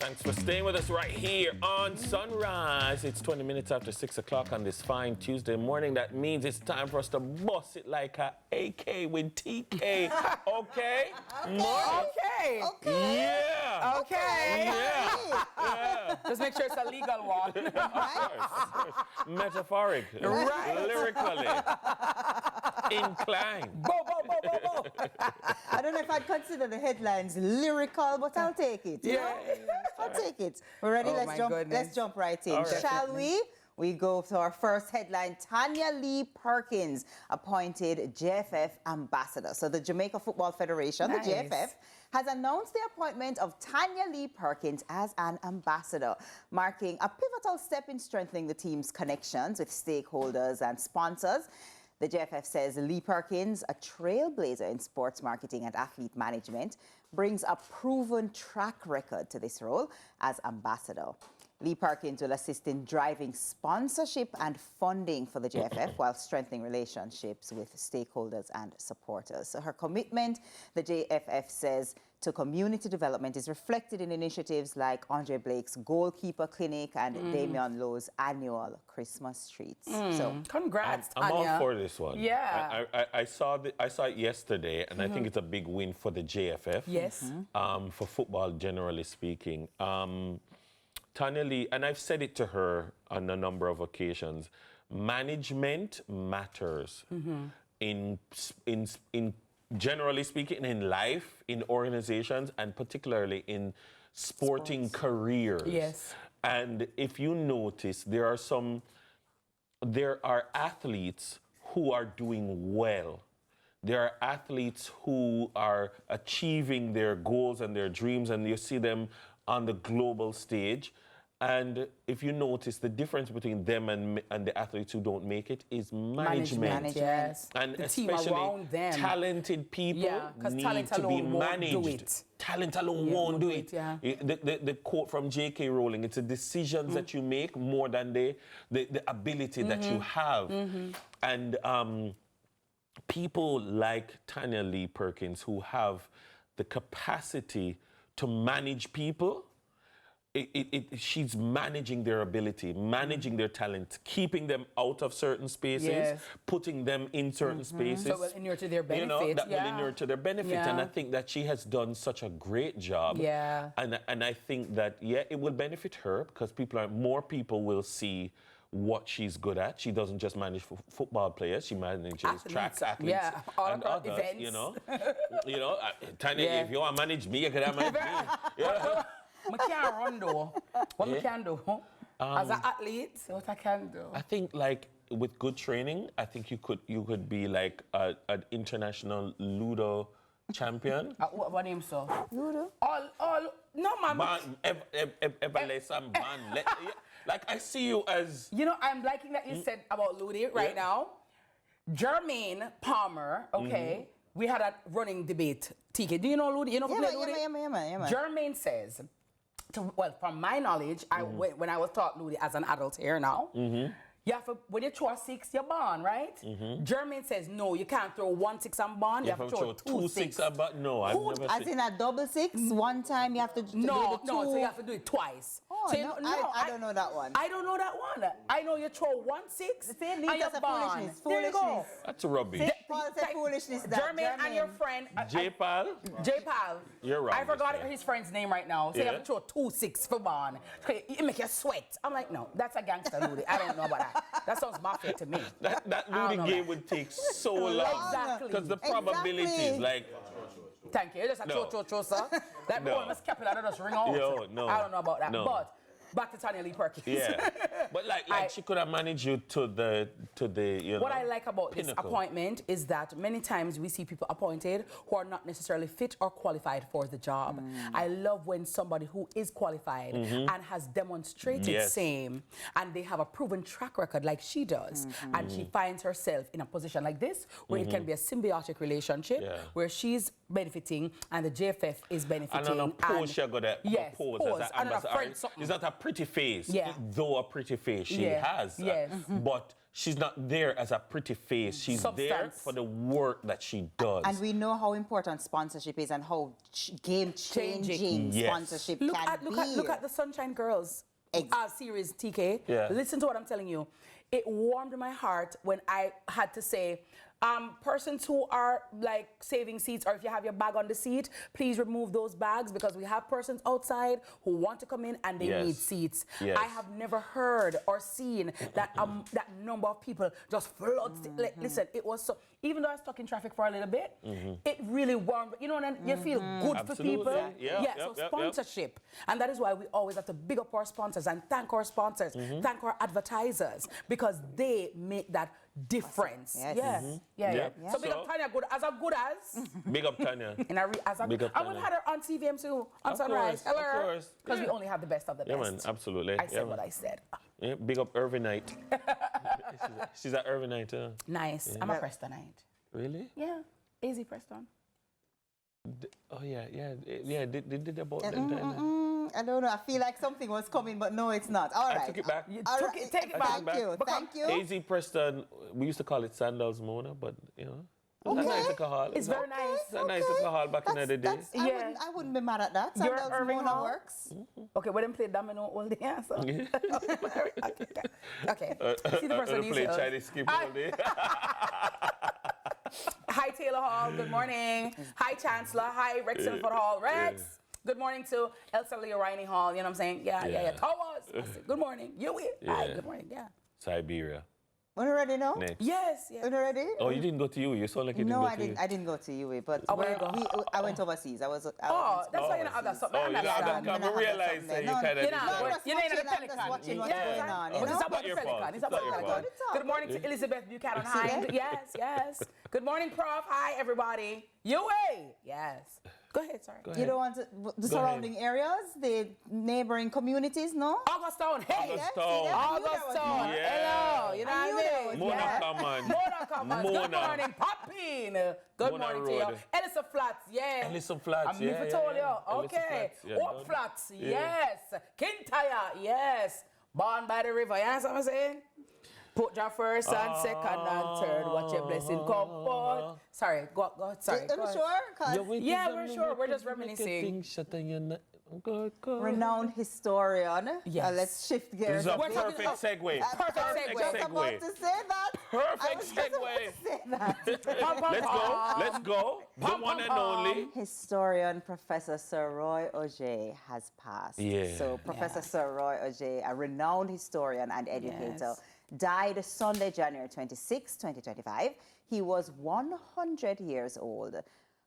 Thanks for staying with us right here on Sunrise. It's 20 minutes after 6 o'clock on this fine Tuesday morning. That means it's time for us to bust it like a AK with TK. Okay? Okay. Yeah. Okay. Yeah. Just make sure it's a legal one. Of course. Metaphoric. Right. Lyrically. Inclined. Bo. I don't know if I'd consider the headlines lyrical, but I'll take it. you know? I'll take it. We're ready? Oh, my goodness. Let's jump right in. All right. Shall we? We go to our first headline. Tanya Lee Perkins appointed JFF ambassador. So the Jamaica Football Federation, Nice. the JFF, has announced the appointment of Tanya Lee Perkins as an ambassador, marking a pivotal step in strengthening the team's connections with stakeholders and sponsors. The JFF says Lee Perkins, a trailblazer in sports marketing and athlete management, brings a proven track record to this role as ambassador. Lee Perkins will assist in driving sponsorship and funding for the JFF while strengthening relationships with stakeholders and supporters. So her commitment, the JFF says, to community development is reflected in initiatives like Andre Blake's Goalkeeper Clinic and Damian Lowe's annual Christmas treats. So, Congrats, I'm Tanya. all for this one. Yeah. I saw it yesterday, and I think it's a big win for the JFF. Yes. For football, generally speaking. Tanya Lee, and I've said it to her on a number of occasions, management matters in generally speaking, in life, in organizations, and particularly in sporting careers. Yes. And if you notice, there are athletes who are doing well. There are athletes who are achieving their goals and their dreams, and you see them on the global stage. And if you notice, the difference between them and the athletes who don't make it is management. Yes. And the team especially around them. talented people need talent to be alone won't managed. do it. Talent alone won't do it. Yeah. The quote from J.K. Rowling, it's the decisions that you make more than the ability that you have. And people like Tanya Lee Perkins who have the capacity to manage people, she's managing their ability, managing their talent, keeping them out of certain spaces, putting them in certain spaces. So it will inure to their benefit. You know, that will inure to their benefit. And I think that she has done such a great job. Yeah. And I think that, it will benefit her because more people will see what she's good at. She doesn't just manage football players, she manages track athletes and others, events. you know. Tanya, if you want to manage me, you can manage me. Yeah. I can't run though. What I can do? As an athlete, what I can do? I think like with good training, I think you could be like an international Ludo champion. What name, sir? Ludo? No, man. Everlasting man. Like I see you as. You know, I'm liking that you said about Ludi right now. Jermaine Palmer, okay, we had a running debate. TK, do you know Ludi? You know Ludi? Yeah. Jermaine says, from my knowledge, when I was taught Ludi as an adult here now, you have to, when you throw a 6, you're born, right? Jermaine says, no, you can't throw 1 6 and born. You have to throw 2 6. No, I've never As in a double 6, one time you have to do the 2. No, so you have to do it twice. Oh, so I don't know that one. I don't know that one. I know you throw 1 6 and you're born. There you go. That's rubbish. Paul said foolishness. Jermaine and your friend. J-Pal? J-Pal. You're right. I forgot his friend's name right now. So you have to throw 2 6 for born. It make you sweat. I'm like, no, that's a gangster Ludi. I don't know about that. That sounds mafia to me. That Ludi game would take so long. Exactly. Because the probabilities, like. Thank you. Just a cho, sir. That boy must keep it out of just ring out. No. I don't know about that. No. But back to Tanya Lee Perkins. Yeah. But like she could have managed you to the What I like about pinnacle. this appointment is that many times we see people appointed who are not necessarily fit or qualified for the job. I love when somebody who is qualified and has demonstrated same, and they have a proven track record like she does, and she finds herself in a position like this where it can be a symbiotic relationship where she's benefiting and the JFF is benefiting. And on a pose, you're going to pose as an ambassador. It's not a pretty face, though a pretty face she has. But she's not there as a pretty face. She's there Substance. for the work that she does. And we know how important sponsorship is and how game-changing Yes. sponsorship Look can at be. look at the Sunshine Girls series, TK. Yeah. Listen to what I'm telling you. It warmed my heart when I had to say, persons who are like saving seats, or if you have your bag on the seat, please remove those bags, because we have persons outside who want to come in and they need seats. Yes. I have never heard or seen that that number of people just flood. Like, listen, it was so. Even though I was stuck in traffic for a little bit, it really warmed. You know, and you feel good for people. So sponsorship, and that is why we always have to big up our sponsors and thank our sponsors, thank our advertisers, because they make that difference. Yes. So big up Tanya, good as Big up Tanya. in a as a Big up and we've had her on CVM too on Of Sunrise. course, of course. Because we only have the best of the best. Yeah, man, absolutely. I said what I said. Yeah, big up Irvinite. she's at Irvinite. Nice. I'm a Prestonite. Really? Yeah. Easy Preston. Oh yeah. They did about them time. I don't know. I feel like something was coming, but no, it's not. All right. I took it back. Take it back. Thank you. AZ Preston, we used to call it Sandals Mona, but you know. It's a nice alcohol. It's very nice. It's a nice alcohol back in the day. I wouldn't be mad at that. You're Sandals Irving Mona Hall? works. Okay, we didn't play domino all day. So. Okay. See the person I play Chinese skip all day. Hi, Taylor Hall. Good morning. Hi, Chancellor. Hi, Rex Ilford Hall. Rex. Good morning to Elsa Leo Riney Hall. You know what I'm saying? Yeah. Towers. I said, good morning. You here? Hi, good morning. Yeah. Siberia. We're ready now? Next. Yes. We're ready? Oh, you didn't go to UE. You sound like you didn't No, go I to didn't. I didn't go to UA, but where you I went overseas. I was that's why you're not other something. Oh, you don't realize that you kind of did that. You're not in the Pelican. Just watching what's going on. It's about not the your Pelican. fault. It's about the It's not your Pelican. Good morning to Elizabeth Buchanan. Hi. Yes. Good morning, Prof. Hi, everybody. UA. Yes. Go ahead, sorry. You don't want the surrounding areas, the neighboring communities, no? Augustone. Hey. Augustone. Augustone. Yeah. Hello. You know what I mean? Mona Common. Mona Common. Good morning, Poppin. Good Mona morning to you. Road. Ellison Flats, yeah. Ellison Flats, I'm never told you. Okay. Yeah, Oak Flats, yes. Kintyre, yes. Born by the river, you know what I'm saying? Put your first and second and third. Watch your blessing come forth. Sorry, go. Sorry. Are you sure? Yeah, we're sure. We're just reminiscing. Renowned historian. Yes. Let's shift This gears. is a perfect segue. Perfect I was about to say that. Perfect segue. Let's go. The one and only. Historian Professor Sir Roy Oje has passed. Yeah. So Professor Sir Roy Oje, a renowned historian and educator, died Sunday, January 26, 2025. He was 100 years old.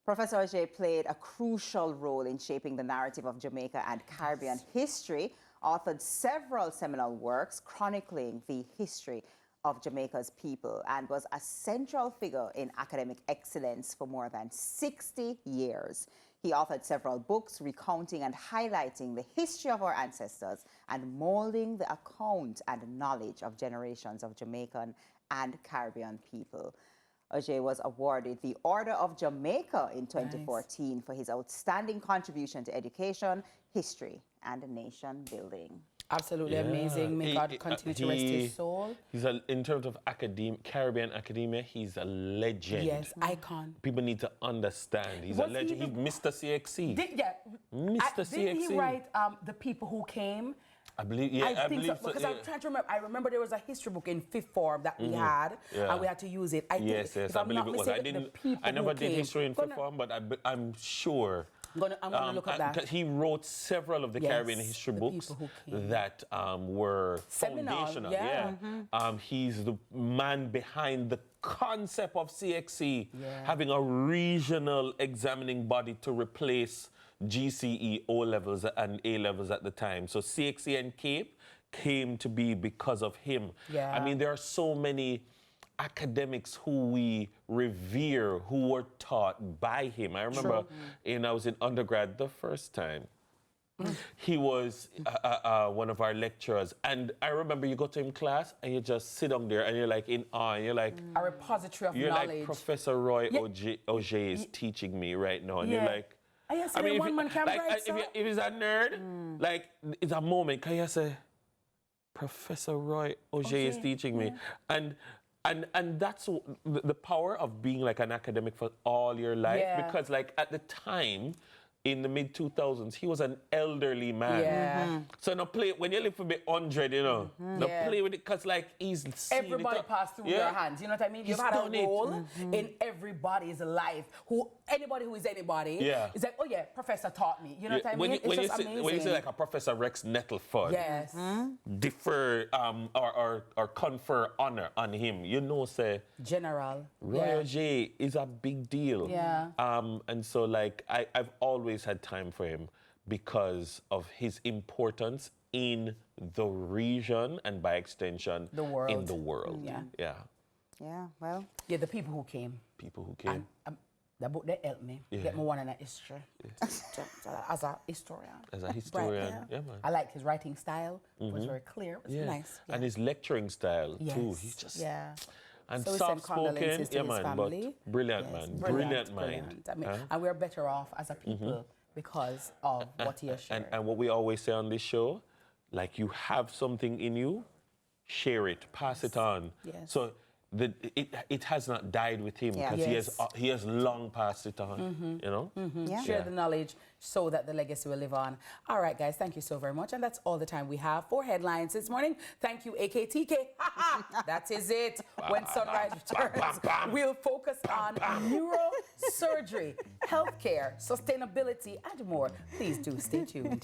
Professor Oje played a crucial role in shaping the narrative of Jamaica and Caribbean history, authored several seminal works chronicling the history of Jamaica's people, and was a central figure in academic excellence for more than 60 years. He authored several books recounting and highlighting the history of our ancestors and molding the account and knowledge of generations of Jamaican and Caribbean people. Oje was awarded the Order of Jamaica in 2014 for his outstanding contribution to education, history, and nation building. Absolutely amazing. May God continue to rest his soul. He's in terms of Caribbean academia, he's a legend. Yes, icon. People need to understand. He's a legend. He's Mr. CXC. Mr. CXC. Did he write The People Who Came? I believe, I believe so. Because I'm trying to remember. I remember there was a history book in fifth form that we had, and we had to use it. I think, yes, I believe it was. I never did history in fifth form, but I'm sure. I'm going to look at that. He wrote several of the Caribbean history books that were foundational. He's the man behind the concept of CXC, having a regional examining body to replace GCE, O-levels, and A-levels at the time. So CXC and CAPE came to be because of him. I mean, there are so many academics who we revere, who were taught by him. I remember I was in undergrad the first time. He was one of our lecturers, and I remember you go to him class and you just sit down there and you're like in awe, and you're like a repository of you're knowledge. Like Professor Roy Oje is teaching me right now, and you're like, I mean, if it's a nerd, like it's a moment. Can you say, Professor Roy Auger is teaching me. And that's the power of being like an academic for all your life. Because like at the time, in the mid-2000s, he was an elderly man. So no play, when you live for be 100, you know, no play with it, because like he's seen everybody passed through your hands, you know what I mean? You've had a role in everybody's life. Anybody who is anybody is like, oh yeah, professor taught me, you know what I mean? When you say like a Professor Rex Nettleford, defer or confer honor on him, you know, say General Roy Auger is a big deal. And so like I've always had time for him because of his importance in the region and by extension the world. In the world. Well. Yeah, the people who came. The book that helped me get me one in history. As a historian. As a historian, man. I liked his writing style. It was very clear. It was nice. And his lecturing style too. He's just and so soft-spoken, man, but brilliant man, brilliant mind. I mean, and we're better off as a people because of what he has shared. And what we always say on this show, like you have something in you, share it, pass it on. So it has not died with him because he has long passed it on, you know? Share the knowledge so that the legacy will live on. All right, guys, thank you so very much. And that's all the time we have for headlines this morning. Thank you, AKTK. That is it. When sunrise returns, we'll focus on neurosurgery, healthcare, sustainability, and more. Please do stay tuned.